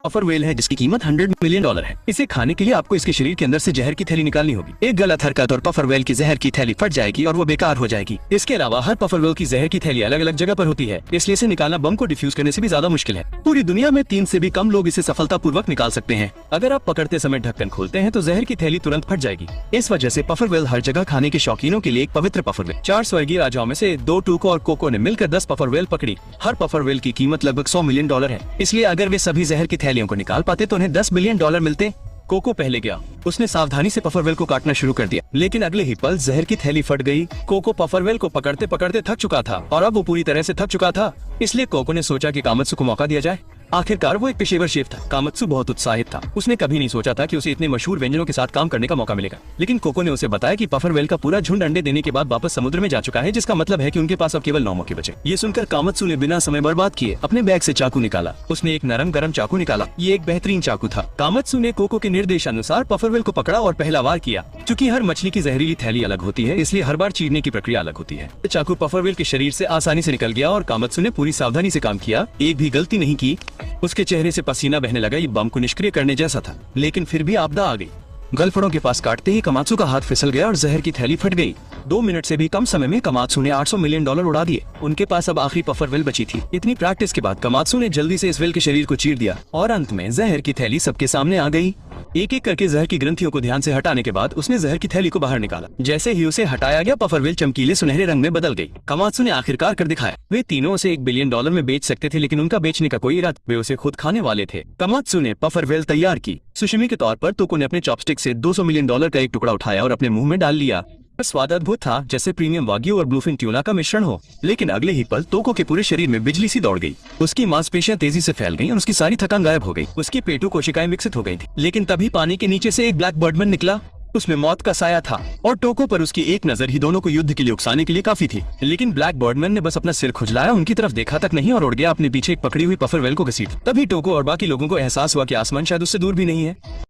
Puffer whale है जिसकी कीमत $100 मिलियन है। इसे खाने के लिए आपको इसके शरीर के अंदर से जहर की थैली निकालनी होगी। एक गलत हरकत और पफर व्हेल की जहर की थैली फट जाएगी और वो बेकार हो जाएगी। इसके अलावा हर पफर व्हेल की जहर की थैली अलग अलग जगह पर होती है, इसलिए इसे निकालना बम को डिफ्यूज करने से भी ज्यादा मुश्किल है। पूरी दुनिया में 3 से भी कम लोग इसे सफलतापूर्वक निकाल सकते हैं। अगर आप पकड़ते समय ढक्कन खोलते हैं तो जहर की थैली तुरंत फट जाएगी। इस वजह से पफर व्हेल हर जगह खाने के शौकीनों के लिए एक पवित्र पफर व्हेल। 4 स्वर्गीय राजाओं में से 2 टूको और कोको ने मिलकर 10 पफर व्हेल पकड़ी। हर पफर व्हेल की कीमत लगभग $100 मिलियन है। इसलिए अगर वे सभी जहर की थैलियों को निकाल पाते तो उन्हें $10 बिलियन मिलते। कोको पहले गया, उसने सावधानी से पफर व्हेल को काटना शुरू कर दिया, लेकिन अगले ही पल जहर की थैली फट गई। कोको पफर व्हेल को पकड़ते पकड़ते थक चुका था और अब वो पूरी तरह से थक चुका था। इसलिए कोको ने सोचा कि कामात्सु को मौका दिया जाए। आखिरकार वो एक पेशेवर शेफ था। कामात्सु बहुत उत्साहित था। उसने कभी नहीं सोचा था कि उसे इतने मशहूर व्यंजनों के साथ काम करने का मौका मिलेगा। लेकिन कोको ने उसे बताया कि पफर व्हेल का पूरा झुंड अंडे देने के बाद वापस समुद्र में जा चुका है, जिसका मतलब है कि उनके पास अब केवल 9 मौके बचे। ये सुनकर कामात्सु ने बिना समय बर्बाद किए अपने बैग से चाकू निकाला। उसने एक नरम गरम चाकू निकाला। ये एक बेहतरीन चाकू था। कामात्सु ने कोको के निर्देशानुसार पफर व्हेल को पकड़ा और पहला वार किया। चूंकि हर मछली की जहरीली थैली अलग होती है, इसलिए हर बार चीरने की प्रक्रिया अलग होती है। चाकू पफर व्हेल के शरीर से आसानी से निकल गया और कामात्सु ने पूरी सावधानी से काम किया, एक भी गलती नहीं की। उसके चेहरे से पसीना बहने लगा। ये बम को निष्क्रिय करने जैसा था, लेकिन फिर भी आपदा आ गई। गलफड़ों के पास काटते ही कामात्सु का हाथ फिसल गया और जहर की थैली फट गई। 2 मिनट से भी कम समय में कामात्सु ने $800 मिलियन उड़ा दिए। उनके पास अब आखिरी पफर व्हेल बची थी। इतनी प्रैक्टिस के बाद कामात्सु ने जल्दी से इस व्हेल के शरीर को चीर दिया और अंत में जहर की थैली सबके सामने आ गई। एक एक करके जहर की ग्रंथियों को ध्यान से हटाने के बाद उसने जहर की थैली को बाहर निकाला। जैसे ही उसे हटाया गया, पफर व्हेल चमकीले सुनहरे रंग में बदल गई। कामात्सु ने आखिरकार कर दिखाया। वे तीनों उसे $1 बिलियन में बेच सकते थे, लेकिन उनका बेचने का कोई इरादा, वे उसे खुद खाने वाले थे। कामात्सु ने पफर व्हेल तैयार की। सुशिमी के तौर पर तोको ने अपने चॉपस्टिक से $200 मिलियन का एक टुकड़ा उठाया और अपने मुंह में डाल लिया। स्वाद अद्भुत था, जैसे प्रीमियम वाग्यू और ब्लूफिन ट्यूना का मिश्रण हो। लेकिन अगले ही पल तोको के पूरे शरीर में बिजली सी दौड़ गई। उसकी मांसपेशियां तेजी से फैल गईं और उसकी सारी थकान गायब हो गई। उसकी पेटू कोशिकाएं विकसित हो गई थी। लेकिन तभी पानी के नीचे से एक ब्लैक बर्डमैन निकला। उसमें मौत का साया था और टोको पर उसकी एक नजर ही दोनों को युद्ध के लिए उकसाने के लिए काफी थी। लेकिन ब्लैक बर्डमैन ने बस अपना सिर खुजलाया, उनकी तरफ देखा तक नहीं और उड़ गया अपने पीछे एक पकड़ी हुई पफर व्हेल को घसीट। तभी टोको और बाकी लोगों को एहसास हुआ कि आसमान शायद उससे दूर भी नहीं है।